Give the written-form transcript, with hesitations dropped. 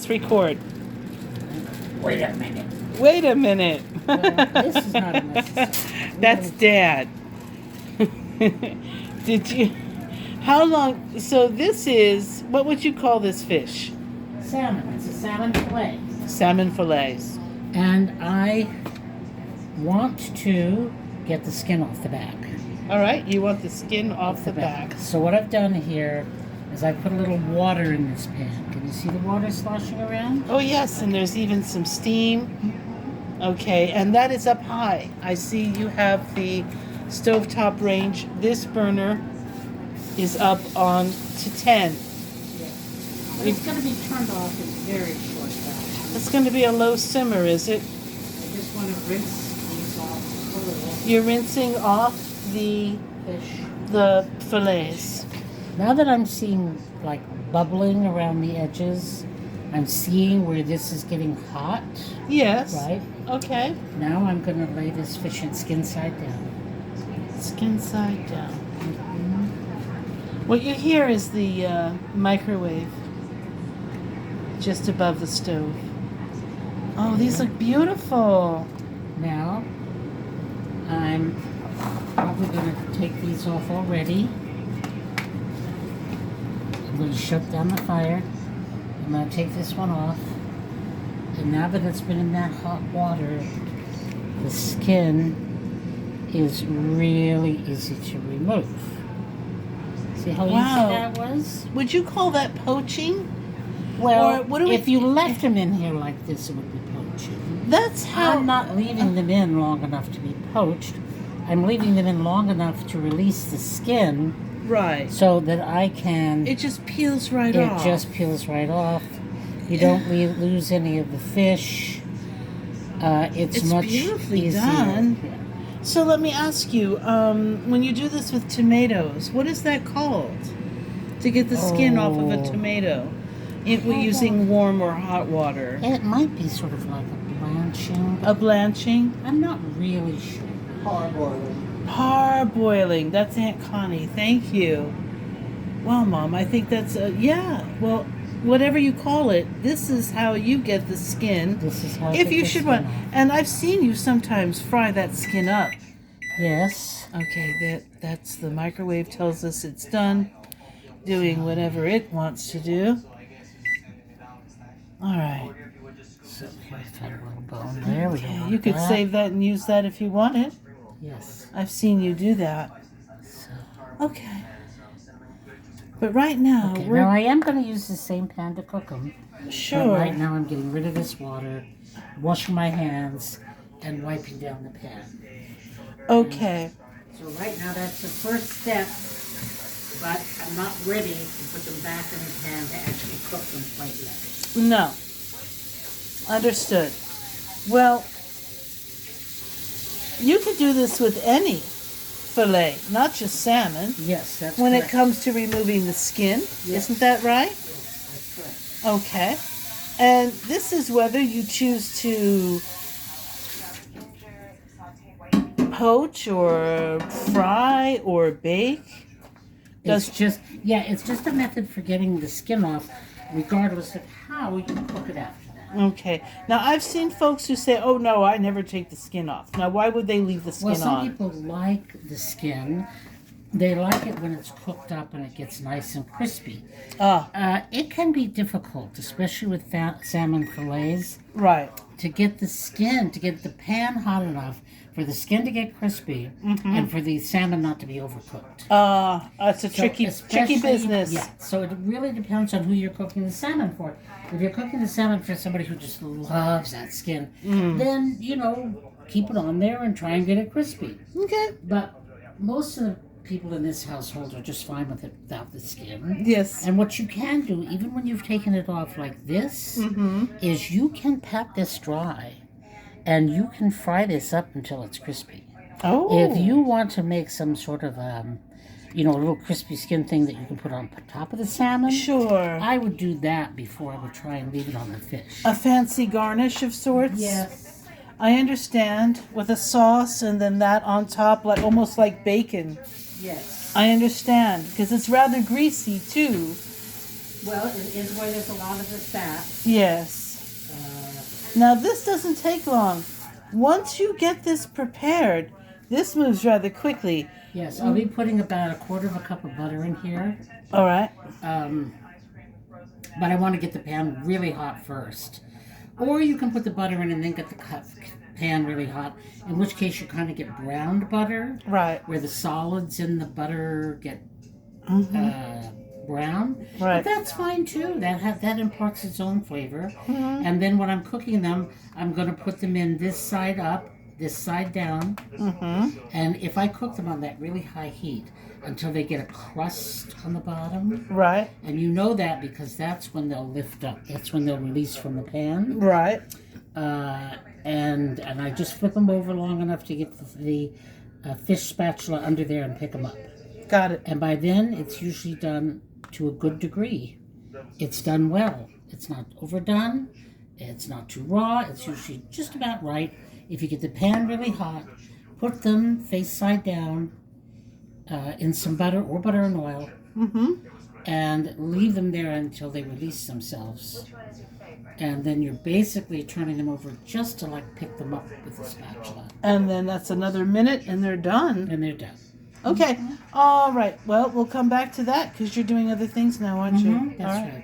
let's record. Wait a minute. Wait a minute. Well, this is not a necessary. That's Dad. Did you... How long... So this is... What would you call this fish? Salmon. It's a salmon fillet. Salmon fillets. And I want to get the skin off the back. All right, you want the skin off the back. So what I've done here is I put a little water in this pan. Can you see the water sloshing around? Oh, yes, and there's even some steam. Okay, and that is up high. I see you have the stovetop range. This burner is up on to 10. But it's going to be turned off in very short time. It's going to be a low simmer, is it? I just want to rinse these off a little. You're rinsing off the fillets. Now that I'm seeing like bubbling around the edges, I'm seeing where this is getting hot. Yes. Right? Okay. Now I'm going to lay this fish in skin side down. Skin side down. What you hear is the microwave just above the stove. Oh, these look beautiful. Now, I'm probably going to take these off already. I'm going to shut down the fire. I'm going to take this one off. And now that it's been in that hot water, the skin is really easy to remove. See how easy that was? Would you call that poaching? Well, Or what do we if you left them in here like this, it would be poaching. That's how... I'm not leaving them in long enough to be poached. I'm leaving them in long enough to release the skin Right. so that I can... It just peels right off. It just peels right off. You don't lose any of the fish. It's much beautifully easier. done. Yeah. So let me ask you, when you do this with tomatoes, what is that called? To get the skin off of a tomato? If we're using warm or hot water. It might be sort of like a blanching. A blanching? I'm not really sure. Parboiling. That's Aunt Connie. Thank you. Well, Mom, I think that's well, whatever you call it, this is how you get the skin. This is how If you should want. And I've seen you sometimes fry that skin up. Yes. Okay, that's the microwave tells us it's done. Doing whatever it wants to do. All right. So here's that little bone. There we go. You could save that and use that if you wanted. Yes. I've seen you do that. So. Okay. But right now, Now I am going to use the same pan to cook them. Sure. But right now I'm getting rid of this water, washing my hands, and wiping down the pan. Okay. So right now that's the first step, but I'm not ready to put them back in the pan to actually cook them quite yet. No. Understood. Well, you could do this with any fillet, not just salmon. Yes, that's when correct. it comes to removing the skin. Yes. Isn't that right? Yes, that's correct. Okay. And this is whether you choose to poach or fry or bake. It's just a method for getting the skin off, regardless of how you cook it after that. Okay. Now, I've seen folks who say, oh, no, I never take the skin off. Now, why would they leave the skin Well, some on? people like the skin. They like it when it's cooked up and it gets nice and crispy. It can be difficult, especially with salmon fillets, Right. to get the skin, to get the pan hot enough for the skin to get crispy and for the salmon not to be overcooked. It's a tricky business. Yeah, so it really depends on who you're cooking the salmon for. If you're cooking the salmon for somebody who just loves that skin, then, keep it on there and try and get it crispy. Okay. But most of the people in this household are just fine with it without the skin. Yes. And what you can do, even when you've taken it off like this, is you can pat this dry and you can fry this up until it's crispy. Oh. If you want to make some sort of, a little crispy skin thing that you can put on top of the salmon, Sure. I would do that before I would try and leave it on the fish. A fancy garnish of sorts? Yes. I understand. With a sauce and then that on top, like almost like bacon. Yes. I understand. Because it's rather greasy, too. Well, it is where there's a lot of the fat. Yes. Uh, Now this doesn't take long. Once you get this prepared, this moves rather quickly. yes, I'll be putting about a quarter of a cup of butter in here. All right. But I want to get the pan really hot first. Or you can put the butter in and then get the pan really hot, in which case you kind of get browned butter. Right. Where the solids in the butter get brown. Right. But that's fine too. That imparts its own flavor. Mm-hmm. And then when I'm cooking them, I'm going to put them in this side up, this side down. Mm-hmm. And if I cook them on that really high heat until they get a crust on the bottom, Right. and you know that because that's when they'll lift up. That's when they'll release from the pan. Right. And I just flip them over long enough to get the fish spatula under there and pick them up. Got it. And by then, it's usually done to a good degree. It's done well. It's not overdone. It's not too raw. It's usually just about right. If you get the pan really hot, put them face side down in some butter or butter and oil, and leave them there until they release themselves. And then you're basically turning them over just to like pick them up with a spatula. And then that's another minute and they're done. And they're done. Okay. All right. Well, we'll come back to that because you're doing other things now, aren't you? That's All right.